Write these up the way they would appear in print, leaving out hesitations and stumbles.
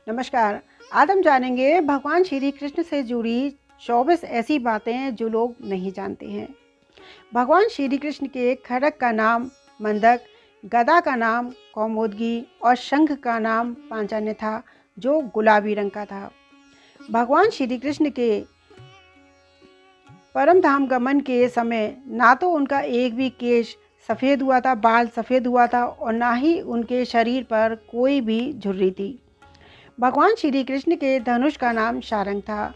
नमस्कार। आज हम जानेंगे भगवान श्री कृष्ण से जुड़ी 24 ऐसी बातें जो लोग नहीं जानते हैं। भगवान श्री कृष्ण के खड्ग का नाम मंदक, गदा का नाम कौमुदगी और शंख का नाम पांचजन्य था, जो गुलाबी रंग का था। भगवान श्री कृष्ण के परम धाम गमन के समय ना तो उनका एक भी केश सफ़ेद हुआ था, बाल सफ़ेद हुआ था, और ना ही उनके शरीर पर कोई भी झुर्री थी। भगवान श्री कृष्ण के धनुष का नाम शारंग था।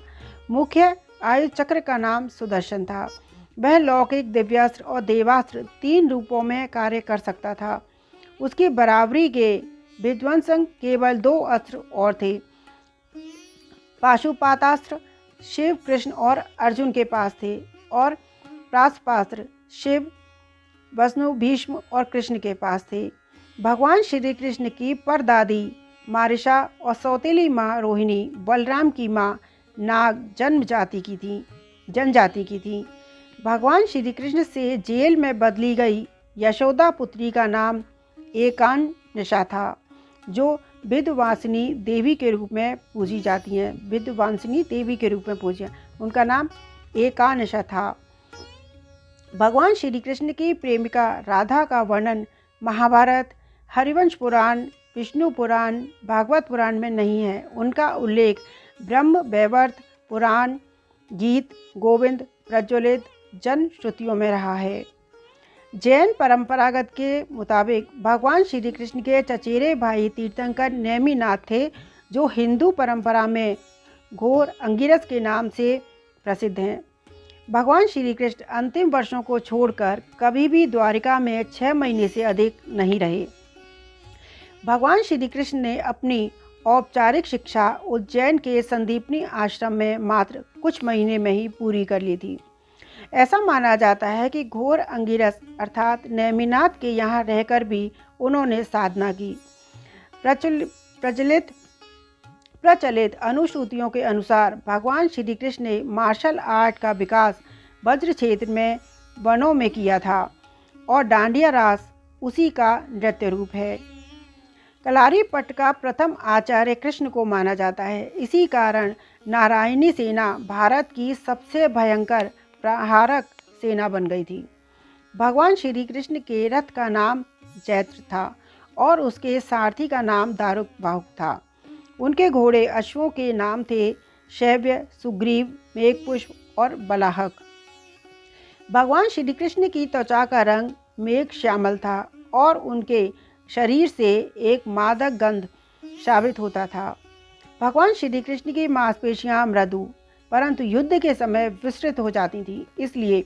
मुख्य आयु चक्र का नाम सुदर्शन था। वह लौकिक, दिव्यास्त्र और देवास्त्र 3 रूपों में कार्य कर सकता था। उसकी बराबरी के विध्वंसक केवल 2 अस्त्र और थे। पाशुपातास्त्र शिव, कृष्ण और अर्जुन के पास थे, और प्राशपास्त्र शिव, विष्णु, भीष्म और कृष्ण के पास थे। भगवान श्री कृष्ण की परदादी मारिशा और सौतेली माँ रोहिणी बलराम की माँ नाग जनजाति की थी। भगवान श्री कृष्ण से जेल में बदली गई यशोदा पुत्री का नाम एकान्नशा था, जो विंध्यवासिनी देवी के रूप में पूजी जाती हैं। विंध्यवासिनी देवी के रूप में पूजी, उनका नाम एकान्नशा था। भगवान श्री कृष्ण की प्रेमिका राधा का वर्णन महाभारत, हरिवंश पुराण, विष्णु पुराण, भागवत पुराण में नहीं है। उनका उल्लेख ब्रह्म वैवर्त पुराण, गीत गोविंद, प्रज्वलित जन श्रुतियों में रहा है। जैन परंपरागत के मुताबिक भगवान श्री कृष्ण के चचेरे भाई तीर्थंकर नेमिनाथ थे, जो हिंदू परंपरा में घोर अंगिरस के नाम से प्रसिद्ध हैं। भगवान श्री कृष्ण अंतिम वर्षों को छोड़कर कभी भी द्वारिका में 6 महीने से अधिक नहीं रहे। भगवान श्री कृष्ण ने अपनी औपचारिक शिक्षा उज्जैन के संदीपनी आश्रम में मात्र कुछ महीने में ही पूरी कर ली थी। ऐसा माना जाता है कि घोर अंगिरस अर्थात नेमिनाथ के यहाँ रहकर भी उन्होंने साधना की। प्रचलित अनुश्रुतियों के अनुसार भगवान श्री कृष्ण ने मार्शल आर्ट का विकास वज्र क्षेत्र में वनों में किया था, और डांडिया रास उसी का नृत्य रूप है। कलारी पट्ट का प्रथम आचार्य कृष्ण को माना जाता है। इसी कारण नारायणी सेना भारत की सबसे भयंकर प्रहारक सेना बन गई थी। भगवान श्री कृष्ण के रथ का नाम जैत्र था, और उसके सारथी का नाम दारुक था। उनके घोड़े अश्वों के नाम थे शैव्य, सुग्रीव, मेघपुष्प और बलाहक। भगवान श्री कृष्ण की त्वचा का रंग मेघ श्यामल था, और उनके शरीर से एक मादक गंध साबित होता था। भगवान श्री कृष्ण की मांसपेशियां मृदु परंतु युद्ध के समय विस्तृत हो जाती थी, इसलिए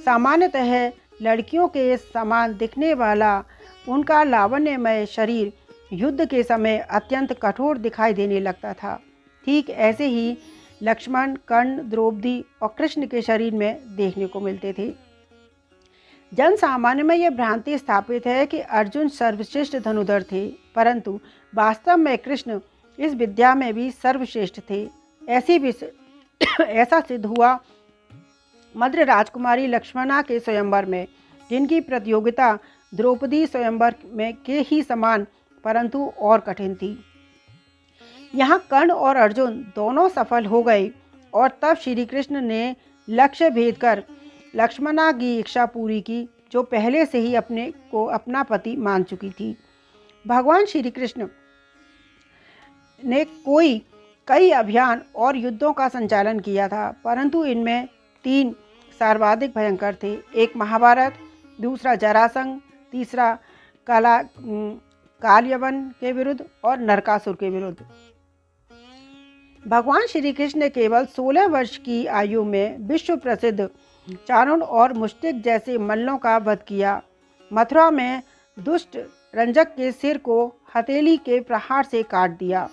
सामान्यतः लड़कियों के समान दिखने वाला उनका लावण्यमय शरीर युद्ध के समय अत्यंत कठोर दिखाई देने लगता था। ठीक ऐसे ही लक्ष्मण, कर्ण, द्रौपदी और कृष्ण के शरीर में देखने को मिलते थे। जन सामान्य में यह भ्रांति स्थापित है कि अर्जुन सर्वश्रेष्ठ धनुधर थे, परंतु वास्तव में कृष्ण इस विद्या में भी सर्वश्रेष्ठ थे। ऐसा सिद्ध हुआ मद्र राजकुमारी लक्ष्मणा के स्वयंवर में, जिनकी प्रतियोगिता द्रौपदी स्वयंवर में के ही समान परंतु और कठिन थी। यहाँ कर्ण और अर्जुन दोनों सफल हो गए, और तब श्री कृष्ण ने लक्ष्य भेद कर लक्ष्मणा की इच्छा पूरी की, जो पहले से ही अपने को अपना पति मान चुकी थी। भगवान श्री कृष्ण ने कई अभियान और युद्धों का संचालन किया था, परंतु इनमें 3 सर्वाधिक भयंकर थे। एक महाभारत, दूसरा जरासंध, तीसरा कालयवन के विरुद्ध और नरकासुर के विरुद्ध। भगवान श्री कृष्ण ने केवल 16 वर्ष की आयु में विश्व प्रसिद्ध चाणूर और मुष्टिक जैसे मल्लों का वध किया। मथुरा में दुष्ट रंजक के सिर को हथेली के प्रहार से काट दिया।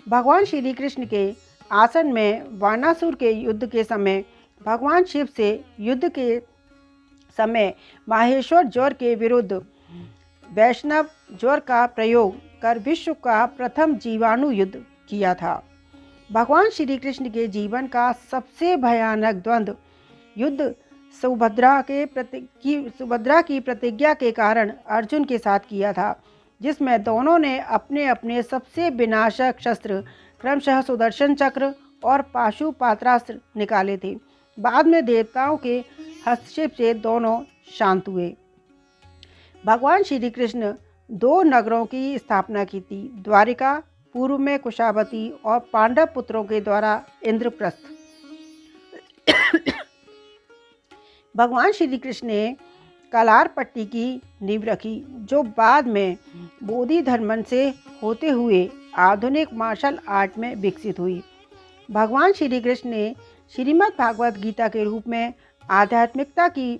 भगवान श्री कृष्ण के आसन में वानासुर के युद्ध के समय भगवान शिव से युद्ध के समय माहेश्वर ज्वर के विरुद्ध वैष्णव ज्वर का प्रयोग कर विश्व का प्रथम जीवाणु युद्ध किया था। भगवान श्री कृष्ण के जीवन का सबसे भयानक द्वंद्व युद्ध सुभद्रा की प्रतिज्ञा के कारण अर्जुन के साथ किया था, जिसमें दोनों ने अपने अपने सबसे विनाशक शस्त्र क्रमशः सुदर्शन चक्र और पाशुपात्रास्त्र निकाले थे। बाद में देवताओं के हस्तक्षेप से दोनों शांत हुए। भगवान श्री कृष्ण 2 नगरों की स्थापना की थी, द्वारिका पूर्व में कुशावती और पांडव पुत्रों के द्वारा इंद्रप्रस्थ। भगवान श्री कृष्ण ने कलारपट्टी की नींव रखी, जो बाद में बोधि धर्मन से होते हुए आधुनिक मार्शल आर्ट में विकसित हुई। भगवान श्री कृष्ण ने श्रीमद् भागवत गीता के रूप में आध्यात्मिकता की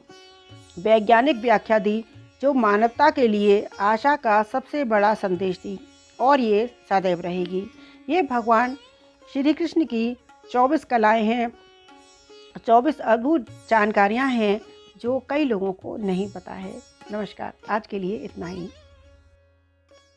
वैज्ञानिक व्याख्या दी, जो मानवता के लिए आशा का सबसे बड़ा संदेश थी और ये सदैव रहेगी। ये भगवान श्री कृष्ण की 24 कलाएं हैं, 24 अद्भुत जानकारियां हैं जो कई लोगों को नहीं पता है। नमस्कार, आज के लिए इतना ही।